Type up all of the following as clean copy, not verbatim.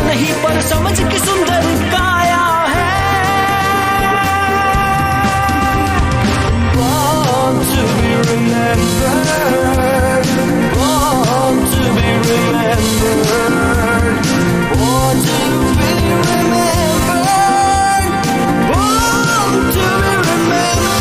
नहीं पर समझ की सुंदर काया है। Born to be remembered, born to be remembered, born to be remembered, born to be remembered।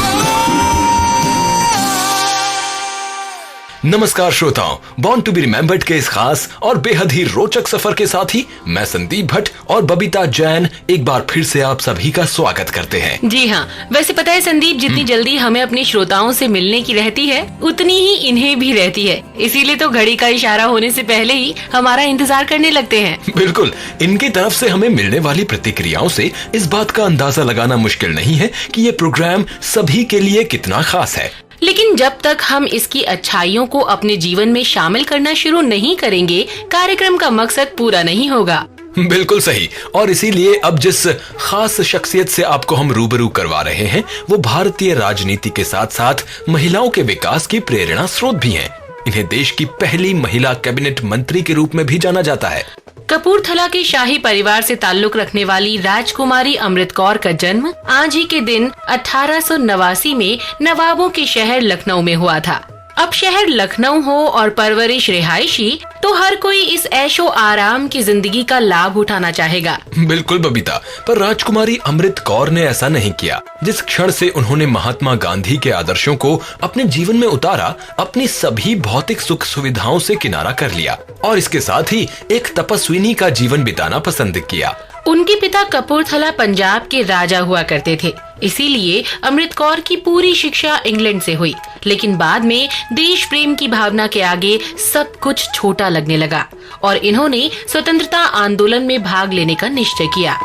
नमस्कार श्रोताओं, बॉर्न टू बी रिमेम्बर्ड के इस खास और बेहद ही रोचक सफर के साथ ही मैं संदीप भट्ट और बबीता जैन एक बार फिर से आप सभी का स्वागत करते हैं। जी हाँ, वैसे पता है संदीप, जितनी जल्दी हमें अपने श्रोताओं से मिलने की रहती है उतनी ही इन्हें भी रहती है। इसीलिए तो घड़ी का इशारा होने से पहले ही हमारा इंतजार करने लगते हैं। बिल्कुल, इनकी तरफ से हमें मिलने वाली प्रतिक्रियाओं से इस बात का अंदाजा लगाना मुश्किल नहीं है कि ये प्रोग्राम सभी के लिए कितना खास है। लेकिन जब तक हम इसकी अच्छाइयों को अपने जीवन में शामिल करना शुरू नहीं करेंगे, कार्यक्रम का मकसद पूरा नहीं होगा। बिल्कुल सही। और इसीलिए अब जिस खास शख्सियत से आपको हम रूबरू करवा रहे हैं वो भारतीय राजनीति के साथ साथ महिलाओं के विकास की प्रेरणा स्रोत भी हैं। इन्हें देश की पहली महिला कैबिनेट मंत्री के रूप में भी जाना जाता है। कपूरथला के शाही परिवार से ताल्लुक रखने वाली राजकुमारी अमृत कौर का जन्म आज ही के दिन 1889 में नवाबों के शहर लखनऊ में हुआ था। अब शहर लखनऊ हो और परवरिश रिहायशी, तो हर कोई इस ऐशो आराम की जिंदगी का लाभ उठाना चाहेगा। बिल्कुल बबीता, पर राजकुमारी अमृत कौर ने ऐसा नहीं किया। जिस क्षण से उन्होंने महात्मा गांधी के आदर्शों को अपने जीवन में उतारा, अपनी सभी भौतिक सुख सुविधाओं से किनारा कर लिया और इसके साथ ही एक तपस्विनी का जीवन बिताना पसंद किया। उनके पिता कपूरथला पंजाब के राजा हुआ करते थे, इसीलिए अमृत कौर की पूरी शिक्षा इंग्लैंड से हुई। लेकिन बाद में देश प्रेम की भावना के आगे सब कुछ छोटा लगने लगा और इन्होंने स्वतंत्रता आंदोलन में भाग लेने का निश्चय किया।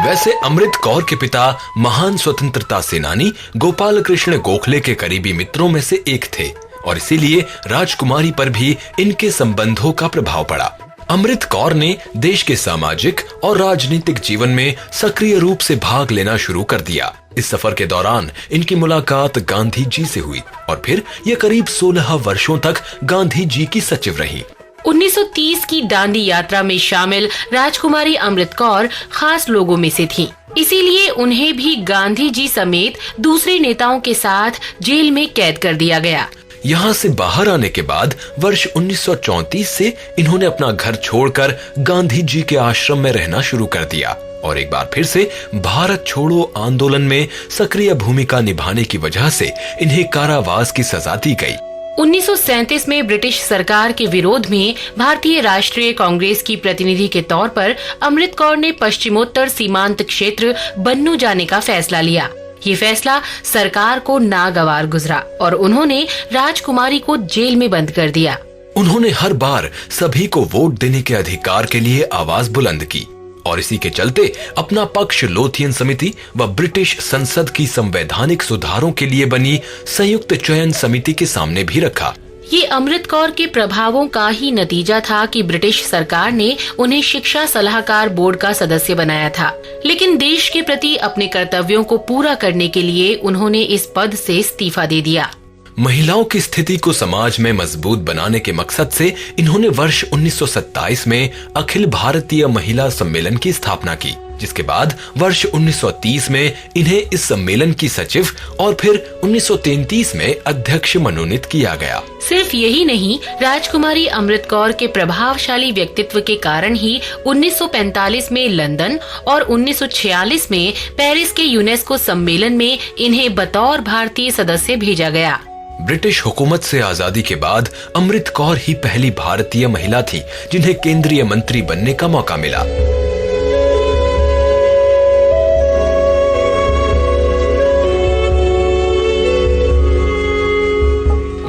वैसे अमृत कौर के पिता महान स्वतंत्रता सेनानी गोपाल कृष्ण गोखले के करीबी मित्रों में से एक थे और इसीलिए राजकुमारी पर भी इनके संबंधों का प्रभाव पड़ा। अमृत कौर ने देश के सामाजिक और राजनीतिक जीवन में सक्रिय रूप से भाग लेना शुरू कर दिया। इस सफर के दौरान इनकी मुलाकात गांधी जी से हुई और फिर ये करीब 16 वर्षों तक गांधी जी की सचिव रही। 1930 की दांडी यात्रा में शामिल राजकुमारी अमृत कौर खास लोगों में से थीं। इसीलिए उन्हें भी गांधी जी समेत दूसरे नेताओं के साथ जेल में कैद कर दिया गया। यहाँ से बाहर आने के बाद वर्ष 1934 से इन्होंने अपना घर छोड़कर गांधी जी के आश्रम में रहना शुरू कर दिया और एक बार फिर से भारत छोड़ो आंदोलन में सक्रिय भूमिका निभाने की वजह से इन्हें कारावास की सजा दी गई। 1937 में ब्रिटिश सरकार के विरोध में भारतीय राष्ट्रीय कांग्रेस की प्रतिनिधि के तौर पर अमृत कौर ने पश्चिमोत्तर सीमांत क्षेत्र बन्नू जाने का फैसला लिया। ये फैसला सरकार को नागवार गुजरा और उन्होंने राजकुमारी को जेल में बंद कर दिया। उन्होंने हर बार सभी को वोट देने के अधिकार के लिए आवाज बुलंद की और इसी के चलते अपना पक्ष लोथियन समिति व ब्रिटिश संसद की संवैधानिक सुधारों के लिए बनी संयुक्त चयन समिति के सामने भी रखा। ये अमृत कौर के प्रभावों का ही नतीजा था कि ब्रिटिश सरकार ने उन्हें शिक्षा सलाहकार बोर्ड का सदस्य बनाया था। लेकिन देश के प्रति अपने कर्तव्यों को पूरा करने के लिए उन्होंने इस पद से इस्तीफा दे दिया। महिलाओं की स्थिति को समाज में मजबूत बनाने के मकसद से इन्होंने वर्ष 1927 में अखिल भारतीय महिला सम्मेलन की स्थापना की, जिसके बाद वर्ष 1930 में इन्हें इस सम्मेलन की सचिव और फिर 1933 में अध्यक्ष मनोनीत किया गया। सिर्फ यही नहीं, राजकुमारी अमृत कौर के प्रभावशाली व्यक्तित्व के कारण ही 1945 में लंदन और 1946 में पेरिस के यूनेस्को सम्मेलन में इन्हें बतौर भारतीय सदस्य भेजा गया। ब्रिटिश हुकूमत से आजादी के बाद अमृत कौर ही पहली भारतीय महिला थी जिन्हें केंद्रीय मंत्री बनने का मौका मिला।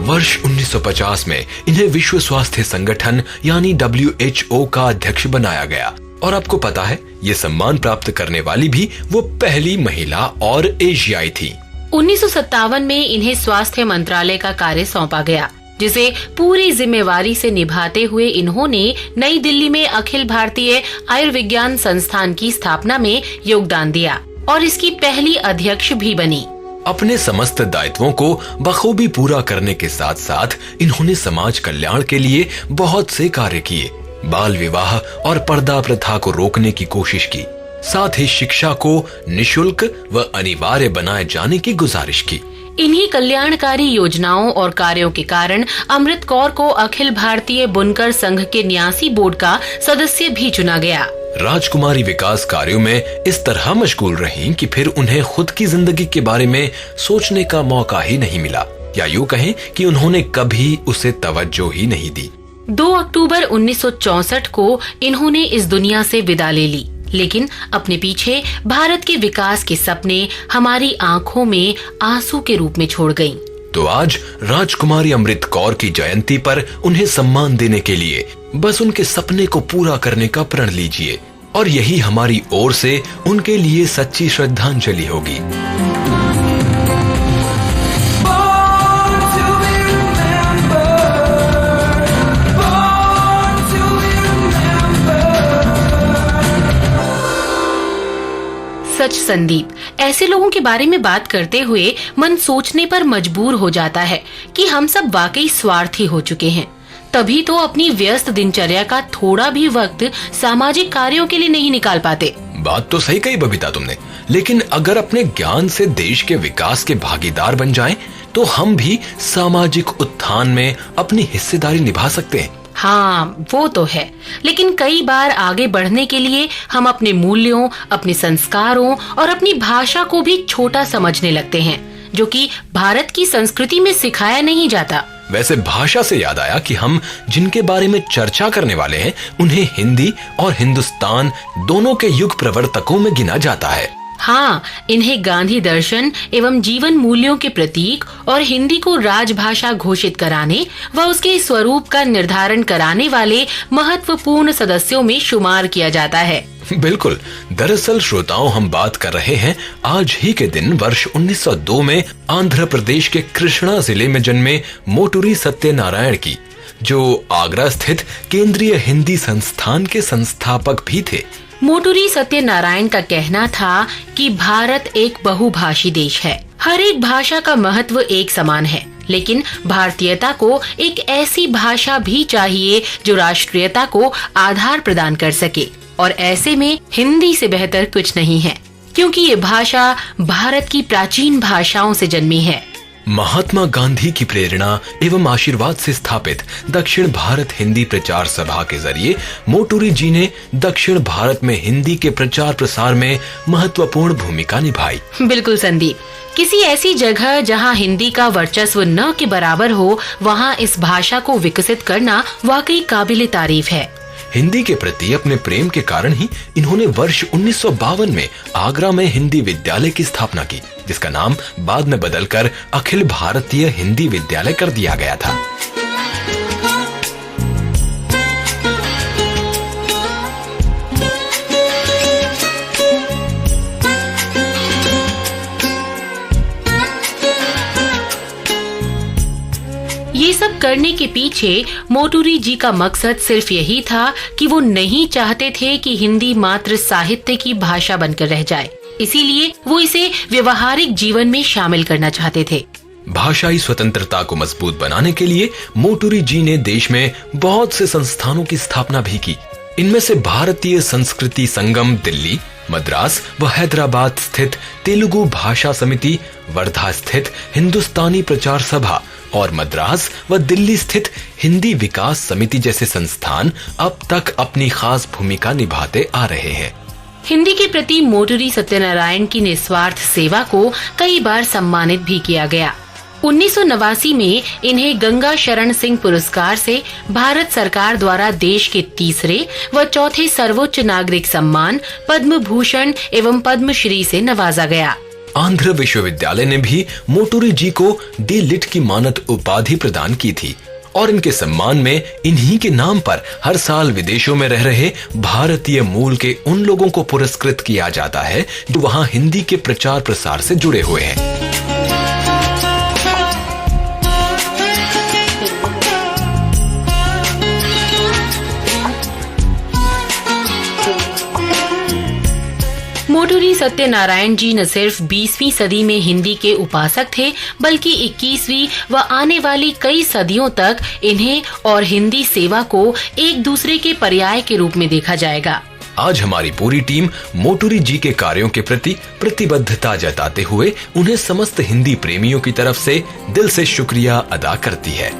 वर्ष 1950 में इन्हें विश्व स्वास्थ्य संगठन यानी WHO का अध्यक्ष बनाया गया और आपको पता है ये सम्मान प्राप्त करने वाली भी वो पहली महिला और एशियाई थी। 1957 में इन्हें स्वास्थ्य मंत्रालय का कार्य सौंपा गया, जिसे पूरी जिम्मेवारी से निभाते हुए इन्होंने नई दिल्ली में अखिल भारतीय आयुर्विज्ञान संस्थान की स्थापना में योगदान दिया और इसकी पहली अध्यक्ष भी बनी। अपने समस्त दायित्वों को बखूबी पूरा करने के साथ साथ इन्होंने समाज कल्याण के लिए बहुत से कार्य किए। बाल विवाह और पर्दा प्रथा को रोकने की कोशिश की, साथ ही शिक्षा को निशुल्क व अनिवार्य बनाए जाने की गुजारिश की। इन्हीं कल्याणकारी योजनाओं और कार्यों के कारण अमृत कौर को अखिल भारतीय बुनकर संघ के न्यासी बोर्ड का सदस्य भी चुना गया। राजकुमारी विकास कार्यों में इस तरह मशगूल रहीं कि फिर उन्हें खुद की जिंदगी के बारे में सोचने का मौका ही नहीं मिला, या यूँ कहें कि उन्होंने कभी उसे तवज्जो ही नहीं दी। 2 अक्टूबर 1964 को इन्होंने इस दुनिया से विदा ले ली, लेकिन अपने पीछे भारत के विकास के सपने हमारी आंखों में आंसू के रूप में छोड़ गईं। तो आज राजकुमारी अमृत कौर की जयंती पर उन्हें सम्मान देने के लिए बस उनके सपने को पूरा करने का प्रण लीजिए और यही हमारी ओर से उनके लिए सच्ची श्रद्धांजलि होगी। सच संदीप, ऐसे लोगों के बारे में बात करते हुए मन सोचने पर मजबूर हो जाता है कि हम सब वाकई स्वार्थी हो चुके हैं, तभी तो अपनी व्यस्त दिनचर्या का थोड़ा भी वक्त सामाजिक कार्यों के लिए नहीं निकाल पाते। बात तो सही कही बबीता तुमने, लेकिन अगर अपने ज्ञान से देश के विकास के भागीदार बन जाएं, तो हम भी सामाजिक उत्थान में अपनी हिस्सेदारी निभा सकते हैं। हाँ, वो तो है, लेकिन कई बार आगे बढ़ने के लिए हम अपने मूल्यों, अपने संस्कारों और अपनी भाषा को भी छोटा समझने लगते हैं, जो कि भारत की संस्कृति में सिखाया नहीं जाता। वैसे भाषा से याद आया कि हम जिनके बारे में चर्चा करने वाले हैं उन्हें हिंदी और हिंदुस्तान दोनों के युग प्रवर्तकों में गिना जाता है। हाँ, इन्हें गांधी दर्शन एवं जीवन मूल्यों के प्रतीक और हिंदी को राजभाषा घोषित कराने व उसके स्वरूप का निर्धारण कराने वाले महत्वपूर्ण सदस्यों में शुमार किया जाता है। बिल्कुल, दरअसल श्रोताओं, हम बात कर रहे हैं आज ही के दिन वर्ष 1902 में आंध्र प्रदेश के कृष्णा जिले में जन्मे मोटूरी सत्यनारायण की, जो आगरा स्थित केंद्रीय हिंदी संस्थान के संस्थापक भी थे। मोटूरी सत्यनारायण का कहना था कि भारत एक बहुभाषी देश है, हर एक भाषा का महत्व एक समान है, लेकिन भारतीयता को एक ऐसी भाषा भी चाहिए जो राष्ट्रीयता को आधार प्रदान कर सके, और ऐसे में हिंदी से बेहतर कुछ नहीं है, क्योंकि ये भाषा भारत की प्राचीन भाषाओं से जन्मी है। महात्मा गांधी की प्रेरणा एवं आशीर्वाद से स्थापित दक्षिण भारत हिंदी प्रचार सभा के जरिए मोटूरी जी ने दक्षिण भारत में हिंदी के प्रचार प्रसार में महत्वपूर्ण भूमिका निभाई। बिल्कुल संदीप, किसी ऐसी जगह जहां हिंदी का वर्चस्व न के बराबर हो, वहां इस भाषा को विकसित करना वाकई काबिले तारीफ है। हिंदी के प्रति अपने प्रेम के कारण ही इन्होंने वर्ष 1952 में आगरा में हिंदी विद्यालय की स्थापना की, जिसका नाम बाद में बदलकर अखिल भारतीय हिंदी विद्यालय कर दिया गया था। ये सब करने के पीछे मोटूरी जी का मकसद सिर्फ यही था कि वो नहीं चाहते थे कि हिंदी मात्र साहित्य की भाषा बनकर रह जाए, इसीलिए वो इसे व्यवहारिक जीवन में शामिल करना चाहते थे। भाषाई स्वतंत्रता को मजबूत बनाने के लिए मोटूरी जी ने देश में बहुत से संस्थानों की स्थापना भी की। इनमें से भारतीय संस्कृति संगम दिल्ली, मद्रास व हैदराबाद स्थित तेलुगु भाषा समिति, वर्धा स्थित हिंदुस्तानी प्रचार सभा और मद्रास व दिल्ली स्थित हिंदी विकास समिति जैसे संस्थान अब तक अपनी खास भूमिका निभाते आ रहे हैं। हिंदी के प्रति मोटूरी सत्यनारायण की निस्वार्थ सेवा को कई बार सम्मानित भी किया गया। 1989 में इन्हें गंगा शरण सिंह पुरस्कार से भारत सरकार द्वारा देश के तीसरे व चौथे सर्वोच्च नागरिक सम्मान पद्म भूषण एवं पद्मश्री से नवाजा गया। आंध्र विश्वविद्यालय ने भी मोटूरी जी को डी लिट की मानद उपाधि प्रदान की थी और इनके सम्मान में इन्हीं के नाम पर हर साल विदेशों में रह रहे भारतीय मूल के उन लोगों को पुरस्कृत किया जाता है जो वहां हिंदी के प्रचार प्रसार से जुड़े हुए हैं। मोटूरी सत्यनारायण जी न सिर्फ 20वीं सदी में हिंदी के उपासक थे बल्कि 21वीं व आने वाली कई सदियों तक इन्हें और हिंदी सेवा को एक दूसरे के पर्याय के रूप में देखा जाएगा। आज हमारी पूरी टीम मोटूरी जी के कार्यों के प्रति प्रतिबद्धता जताते हुए उन्हें समस्त हिंदी प्रेमियों की तरफ से दिल से शुक्रिया अदा करती है।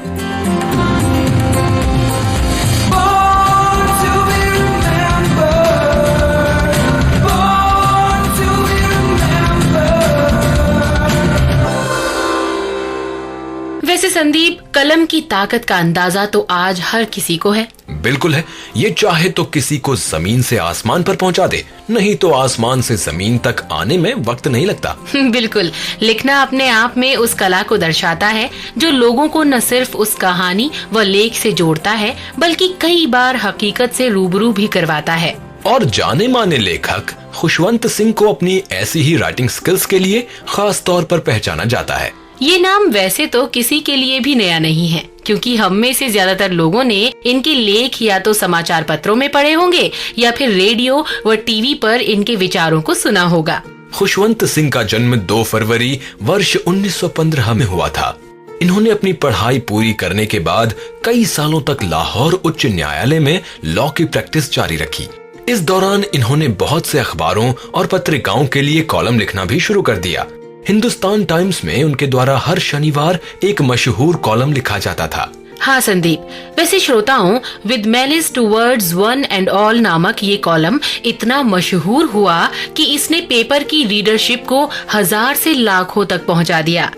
वैसे संदीप, कलम की ताकत का अंदाजा तो आज हर किसी को है। बिल्कुल है। ये चाहे तो किसी को जमीन से आसमान पर पहुंचा दे, नहीं तो आसमान से जमीन तक आने में वक्त नहीं लगता। बिल्कुल, लिखना अपने आप में उस कला को दर्शाता है जो लोगों को न सिर्फ उस कहानी व लेख से जोड़ता है बल्कि कई बार हकीकत से रूबरू भी करवाता है। और जाने माने लेखक खुशवंत सिंह को अपनी ऐसी ही राइटिंग स्किल्स के लिए खास तौर पर पहचाना जाता है। ये नाम वैसे तो किसी के लिए भी नया नहीं है, क्योंकि हम में से ज्यादातर लोगों ने इनके लेख या तो समाचार पत्रों में पढ़े होंगे या फिर रेडियो व टीवी पर इनके विचारों को सुना होगा। खुशवंत सिंह का जन्म 2 फरवरी वर्ष 1915 में हुआ था। इन्होंने अपनी पढ़ाई पूरी करने के बाद कई सालों तक लाहौर उच्च न्यायालय में लॉ की प्रैक्टिस जारी रखी। इस दौरान इन्होंने बहुत से अखबारों और पत्रिकाओं के लिए कॉलम लिखना भी शुरू कर दिया। हिंदुस्तान टाइम्स में उनके द्वारा हर शनिवार एक मशहूर कॉलम लिखा जाता था। हाँ संदीप, वैसे श्रोताओं, with malice towards one and all नामक ये कॉलम इतना मशहूर हुआ कि इसने पेपर की रीडरशिप को 1000 से लाखों तक पहुंचा दिया।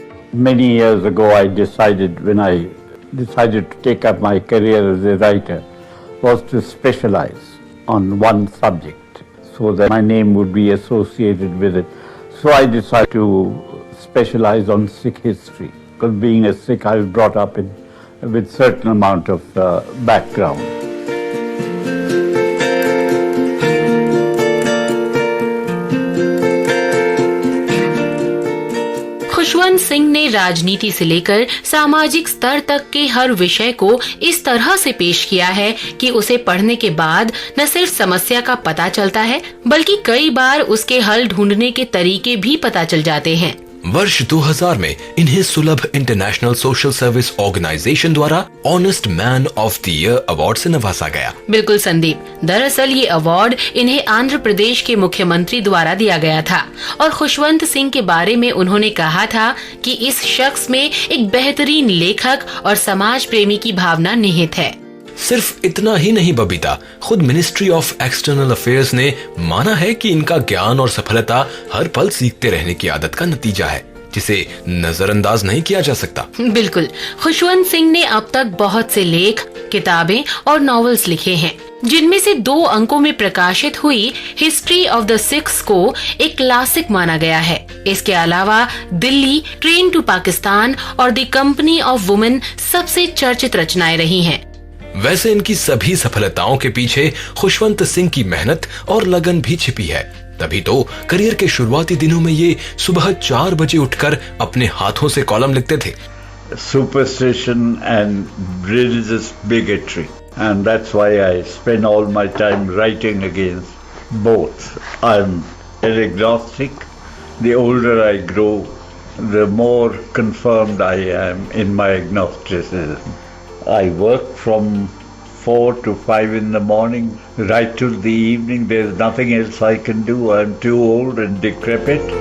Many years ago I decided, when I decided to take up my career as a writer, was to specialize on one subject so that my name would be associated with it. So I decided to specialize on Sikh history, because being a Sikh I was brought up with certain amount of background. Khushwant Singh ने राजनीति से लेकर सामाजिक स्तर तक के हर विषय को इस तरह से पेश किया है कि उसे पढ़ने के बाद न सिर्फ समस्या का पता चलता है बल्कि कई बार उसके हल ढूंढने के तरीके भी पता चल जाते हैं। वर्ष 2000 में इन्हें सुलभ इंटरनेशनल सोशल सर्विस ऑर्गेनाइजेशन द्वारा honest man of the year award से नवाजा गया। बिल्कुल संदीप, दरअसल ये अवार्ड इन्हें आंध्र प्रदेश के मुख्यमंत्री द्वारा दिया गया था और खुशवंत सिंह के बारे में उन्होंने कहा था कि इस शख्स में एक बेहतरीन लेखक और समाज प्रेमी की भावना निहित है। सिर्फ इतना ही नहीं बबीता, खुद मिनिस्ट्री ऑफ एक्सटर्नल अफेयर्स ने माना है कि इनका ज्ञान और सफलता हर पल सीखते रहने की आदत का नतीजा है, जिसे नजरअंदाज नहीं किया जा सकता। बिल्कुल, खुशवंत सिंह ने अब तक बहुत से लेख, किताबें और नॉवेल्स लिखे हैं, जिनमें से 2 अंकों में प्रकाशित हुई हिस्ट्री ऑफ द सिख्स को एक क्लासिक माना गया है। इसके अलावा दिल्ली, ट्रेन टू पाकिस्तान और द कंपनी ऑफ वुमेन सबसे चर्चित रचनाएं रही हैं। वैसे इनकी सभी सफलताओं के पीछे खुशवंत सिंह की मेहनत और लगन भी छिपी है। तभी तो करियर के शुरुआती दिनों में ये सुबह 4 बजे उठकर अपने हाथों से कॉलम लिखते थे। Superstition and religious bigotry, and that's why I spend all my time writing against both. I'm an agnostic. The older I grow, the more confirmed I am in my agnosticism. I work from 4 to 5 in the morning, right till the evening. There's nothing else I can do. I'm too old and decrepit.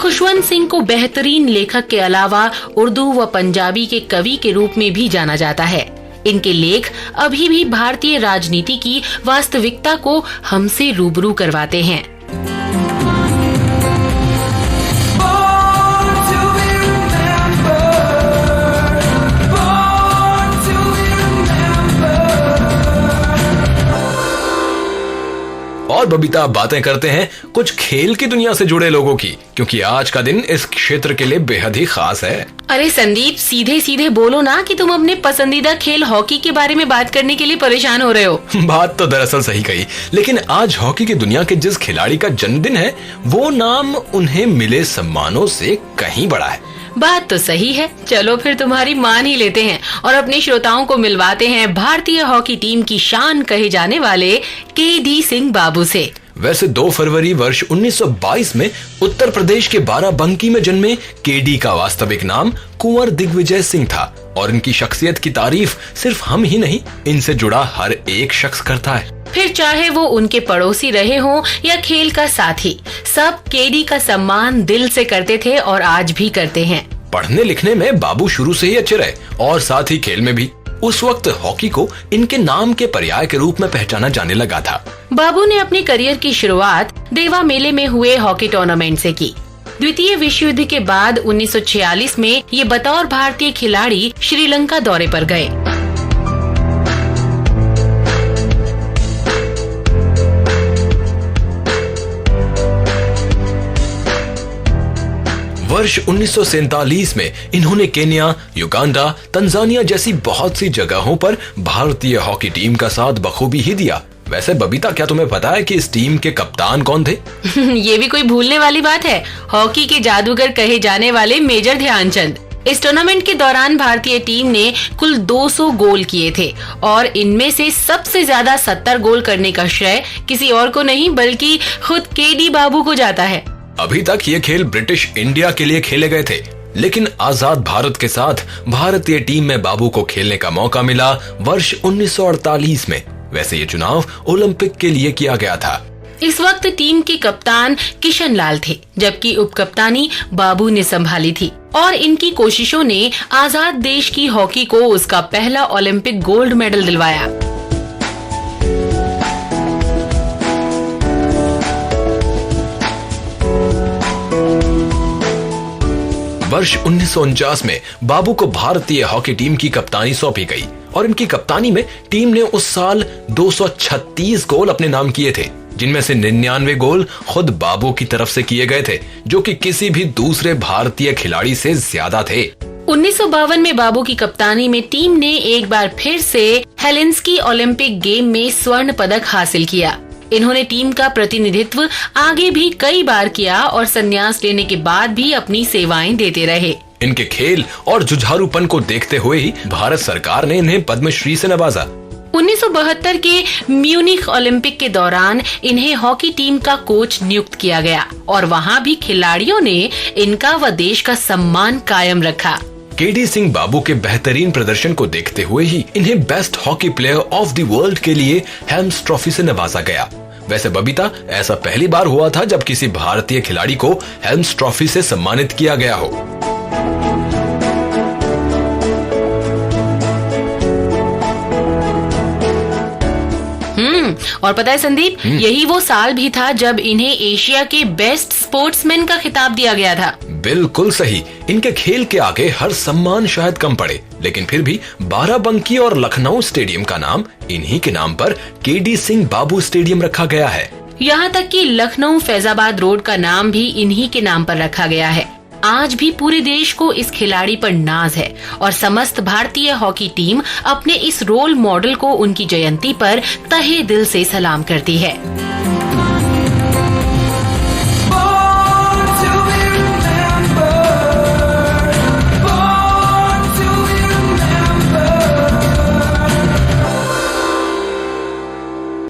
Khushwant Singh को बेहतरीन लेखक के अलावा उर्दू व पंजाबी के कवि के रूप में भी जाना जाता है। इनके लेख अभी भी भारतीय राजनीति की वास्तविकता को हमसे रूबरू करवाते हैं। और बबीता, बातें करते हैं कुछ खेल की दुनिया से जुड़े लोगों की, क्योंकि आज का दिन इस क्षेत्र के लिए बेहद ही खास है। अरे संदीप, सीधे सीधे बोलो ना कि तुम अपने पसंदीदा खेल हॉकी के बारे में बात करने के लिए परेशान हो रहे हो। बात तो दरअसल सही कही, लेकिन आज हॉकी की दुनिया के जिस खिलाड़ी का जन्मदिन है, वो नाम उन्हें मिले सम्मानों से कहीं बड़ा है। बात तो सही है, चलो फिर तुम्हारी मान ही लेते हैं और अपने श्रोताओं को मिलवाते हैं भारतीय हॉकी टीम की शान कहे जाने वाले केडी सिंह बाबू से। वैसे 2 फरवरी वर्ष 1922 में उत्तर प्रदेश के बाराबंकी में जन्मे केडी का वास्तविक नाम कुंवर दिग्विजय सिंह था और इनकी शख्सियत की तारीफ सिर्फ हम ही नहीं, इनसे जुड़ा हर एक शख्स करता है। फिर चाहे वो उनके पड़ोसी रहे हों या खेल का साथी, सब केडी का सम्मान दिल से करते थे और आज भी करते हैं। पढ़ने लिखने में बाबू शुरू से ही अच्छे रहे और साथ ही खेल में भी। उस वक्त हॉकी को इनके नाम के पर्याय के रूप में पहचाना जाने लगा था। बाबू ने अपने करियर की शुरुआत देवा मेले में हुए हॉकी टूर्नामेंट से की। द्वितीय विश्व युद्ध के बाद 1946 में ये बतौर भारतीय खिलाड़ी श्रीलंका दौरे पर गए। वर्ष 1947 में इन्होंने केन्या, युगांडा, तंजानिया जैसी बहुत सी जगहों पर भारतीय हॉकी टीम का साथ बखूबी ही दिया। वैसे बबीता, क्या तुम्हें पता है कि इस टीम के कप्तान कौन थे? ये भी कोई भूलने वाली बात है, हॉकी के जादूगर कहे जाने वाले मेजर ध्यानचंद। इस टूर्नामेंट के दौरान भारतीय टीम ने कुल 200 गोल किए थे और इनमें से सबसे ज्यादा 70 गोल करने का श्रेय किसी और को नहीं बल्कि खुद केडी बाबू को जाता है। अभी तक ये खेल ब्रिटिश इंडिया के लिए खेले गए थे, लेकिन आजाद भारत के साथ भारतीय टीम में बाबू को खेलने का मौका मिला वर्ष 1948 में। वैसे ये चुनाव ओलंपिक के लिए किया गया था। इस वक्त टीम के कप्तान किशन लाल थे, जबकि उपकप्तानी बाबू ने संभाली थी और इनकी कोशिशों ने आजाद देश की हॉकी को उसका पहला ओलंपिक गोल्ड मेडल दिलवाया। वर्ष 1949 में बाबू को भारतीय हॉकी टीम की कप्तानी सौंपी गई और इनकी कप्तानी में टीम ने उस साल 236 गोल अपने नाम किए थे, जिनमें से 99 गोल खुद बाबू की तरफ से किए गए थे, जो कि किसी भी दूसरे भारतीय खिलाड़ी से ज्यादा थे। 1952 में बाबू की कप्तानी में टीम ने एक बार फिर से हेलेंस्की ओलंपिक गेम में स्वर्ण पदक हासिल किया। इन्होंने टीम का प्रतिनिधित्व आगे भी कई बार किया और संन्यास लेने के बाद भी अपनी सेवाएं देते रहे। इनके खेल और जुझारूपन को देखते हुए ही भारत सरकार ने इन्हें पद्मश्री से नवाजा। 1972 के म्यूनिख ओलंपिक के दौरान इन्हें हॉकी टीम का कोच नियुक्त किया गया और वहां भी खिलाड़ियों ने इनका व देश का सम्मान कायम रखा। केडी सिंह बाबू के बेहतरीन प्रदर्शन को देखते हुए ही इन्हें best hockey player of the world के लिए हेल्म्स ट्रॉफी से नवाजा गया। वैसे बबीता, ऐसा पहली बार हुआ था जब किसी भारतीय खिलाड़ी को हेल्म्स ट्रॉफी से सम्मानित किया गया हो। और पता है संदीप, यही वो साल भी था जब इन्हें एशिया के बेस्ट स्पोर्ट्समैन का खिताब दिया गया था। बिल्कुल सही। इनके खेल के आगे हर सम्मान शायद कम पड़े, लेकिन फिर भी बाराबंकी और लखनऊ स्टेडियम का नाम इन्हीं के नाम पर केडी सिंह बाबू स्टेडियम रखा गया है। यहाँ तक कि लखनऊ फैजाबाद रोड का नाम भी इन्हीं के नाम पर रखा गया है। आज भी पूरे देश को इस खिलाड़ी पर नाज है और समस्त भारतीय हॉकी टीम अपने इस रोल मॉडल को उनकी जयंती पर तहे दिल से सलाम करती है।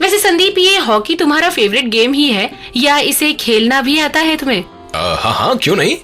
वैसे संदीप, ये हॉकी तुम्हारा फेवरेट गेम ही है या इसे खेलना भी आता है तुम्हें? हाँ, क्यों नहीं।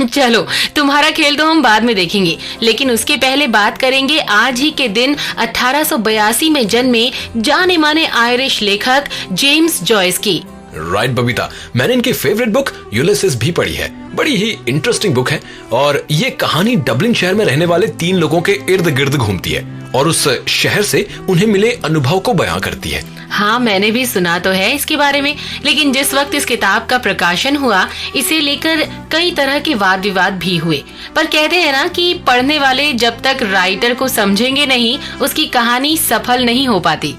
चलो, तुम्हारा खेल तो हम बाद में देखेंगे, लेकिन उसके पहले बात करेंगे आज ही के दिन 1882 में जन्मे जाने माने आयरिश लेखक जेम्स जॉयस की। राइट बबीता, मैंने इनकी फेवरेट बुक यूलिसिस भी पढ़ी है। बड़ी ही इंटरेस्टिंग बुक है और ये कहानी डबलिन शहर में रहने वाले 3 लोगों के इर्द गिर्द घूमती है और उस शहर से उन्हें मिले अनुभव को बयां करती है। हाँ, मैंने भी सुना तो है इसके बारे में, लेकिन जिस वक्त इस किताब का प्रकाशन हुआ, इसे लेकर कई तरह के वाद विवाद भी हुए। पर कहते हैं ना कि पढ़ने वाले जब तक राइटर को समझेंगे नहीं, उसकी कहानी सफल नहीं हो पाती।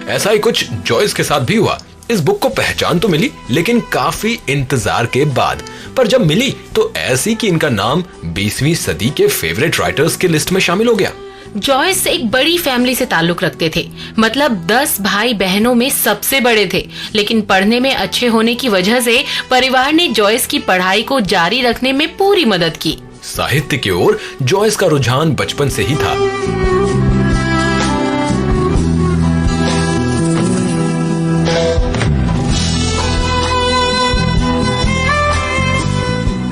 ऐसा ही कुछ जॉयस के साथ भी हुआ। इस बुक को पहचान तो मिली, लेकिन काफी इंतजार के बाद। पर जब मिली तो ऐसी कि इनका नाम 20वीं सदी के फेवरेट राइटर्स की लिस्ट में शामिल हो गया। जॉयस एक बड़ी फैमिली से ताल्लुक रखते थे, मतलब 10 भाई बहनों में सबसे बड़े थे। लेकिन पढ़ने में अच्छे होने की वजह से परिवार ने जॉयस की पढ़ाई को जारी रखने में पूरी मदद की। साहित्य की ओर जॉयस का रुझान बचपन से ही था।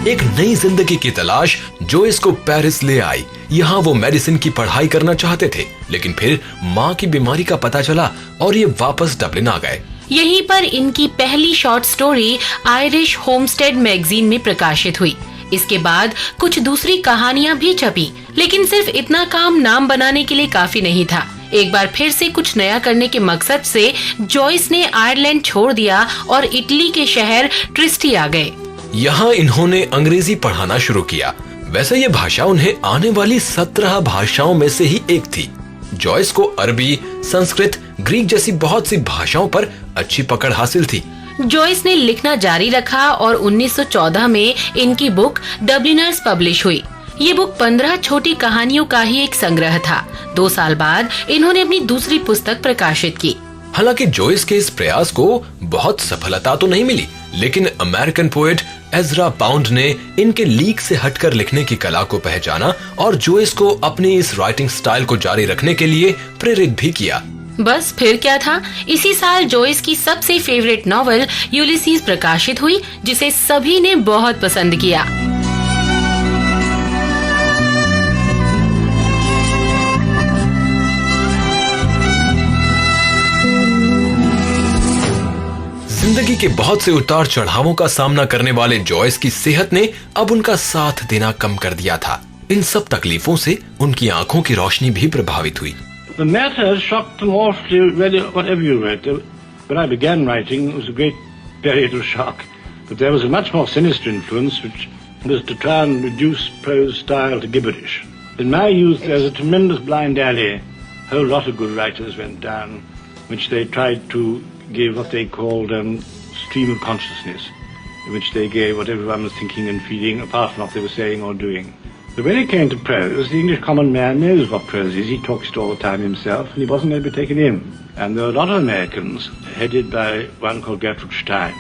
एक नई जिंदगी की तलाश जॉयस को पेरिस ले आई। यहाँ वो मेडिसिन की पढ़ाई करना चाहते थे, लेकिन फिर माँ की बीमारी का पता चला और ये वापस डबलिन आ गए। यहीं पर इनकी पहली short story Irish homestead magazine में प्रकाशित हुई। इसके बाद कुछ दूसरी कहानियां भी छपी, लेकिन सिर्फ इतना काम नाम बनाने के लिए काफी नहीं था। एक बार फिर से कुछ नया करने के मकसद से जॉयस ने आयरलैंड छोड़ दिया और इटली के शहर ट्रिस्टी आ गए। यहाँ इन्होंने अंग्रेजी पढ़ाना शुरू किया। वैसे ये भाषा उन्हें आने वाली 17 भाषाओं में से ही एक थी। जॉयस को अरबी, संस्कृत, ग्रीक जैसी बहुत सी भाषाओं पर अच्छी पकड़ हासिल थी। जॉयस ने लिखना जारी रखा और 1914 में इनकी बुक डबलिनर्स पब्लिश हुई। ये बुक 15 छोटी कहानियों का ही एक संग्रह था। 2 साल बाद इन्होंने अपनी दूसरी पुस्तक प्रकाशित की। हालांकि जॉयस के इस प्रयास को बहुत सफलता तो नहीं मिली, लेकिन अमेरिकन पोएट एज़रा पाउंड ने इनके लीक से हटकर लिखने की कला को पहचाना और जॉयस को अपनी इस राइटिंग स्टाइल को जारी रखने के लिए प्रेरित भी किया। बस फिर क्या था, इसी साल जॉयस की सबसे फेवरेट नॉवल यूलिसीज प्रकाशित हुई, जिसे सभी ने बहुत पसंद किया। जिंदगी के बहुत से उतार चढ़ावों का सामना करने वाले जॉयस की सेहत ने अब उनका साथ देना कम कर दिया था। इन सब तकलीफों से उनकी आंखों की रोशनी भी प्रभावित हुई। The matter shocked them awfully, really, whatever you wrote. When I began writing, it was a great period of shock. But there was a much more sinister influence, which was to try and reduce prose style to gibberish. In my youth, there was a tremendous blind alley. A whole lot of good writers went down, which they tried to give what they called stream of consciousness, in which they gave what everyone was thinking and feeling, apart from what they were saying or doing. But when it came to prose, the English common man knows what prose is. He talks it all the time himself, and he wasn't going to be taken in. And there were a lot of Americans, headed by one called Gertrude Stein,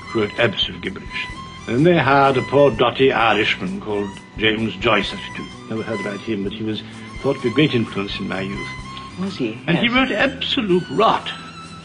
who wrote absolute gibberish. And then they hired a poor dotty Irishman called James Joyce, never heard about him, but he was thought to be a great influence in my youth. Was he? And he wrote absolute rot.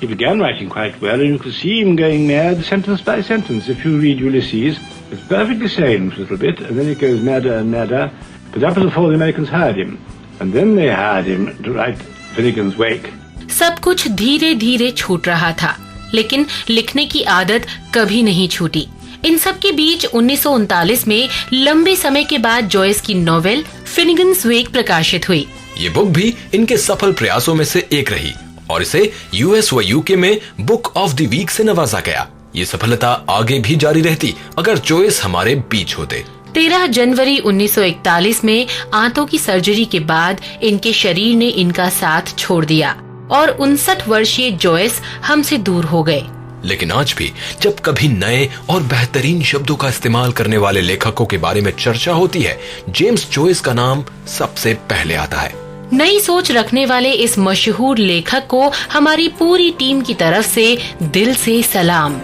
He began writing quite well, and you could see him going mad sentence by sentence. If you read Ulysses, it's perfectly sane for a little bit, and then it goes madder and madder. But that was before the Americans hired him. And then they hired him to write Finnegan's Wake. सब कुछ धीरे धीरे छूट रहा था, लेकिन लिखने की आदत कभी नहीं छूटी। इन सब के बीच 1939 में लंबे समय के बाद जॉयस की नॉवेल फिनिगन्स वेक प्रकाशित हुई। ये बुक भी इनके सफल प्रयासों में से एक रही और इसे यूएस व यूके में बुक ऑफ द वीक से नवाजा गया। ये सफलता आगे भी जारी रहती अगर जॉयस हमारे बीच होते। 13 जनवरी 1941 में आंतों की सर्जरी के बाद इनके शरीर ने इनका साथ छोड़ दिया और 59 वर्षीय जॉयस हमसे दूर हो गए। लेकिन आज भी जब कभी नए और बेहतरीन शब्दों का इस्तेमाल करने वाले लेखकों के बारे में चर्चा होती है, जेम्स जॉयस का नाम सबसे पहले आता है। नई सोच रखने वाले इस मशहूर लेखक को हमारी पूरी टीम की तरफ से दिल से सलाम।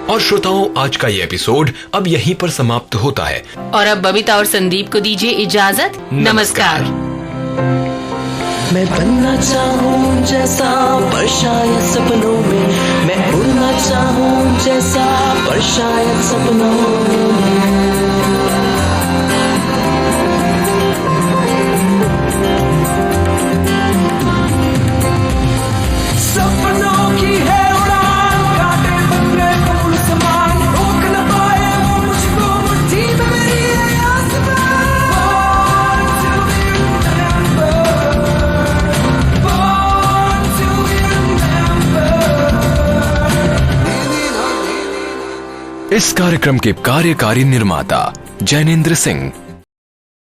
और श्रोताओं, आज का ये एपिसोड अब यहीं पर समाप्त होता है और अब बबीता और संदीप को दीजिए इजाजत। नमस्कार। मैं बनना चाहूँ जैसा पर शायद सपनों में, मैं उड़ना चाहूँ जैसा पर शायद सपनों में। इस कार्यक्रम के कार्यकारी निर्माता जैनेन्द्र सिंह,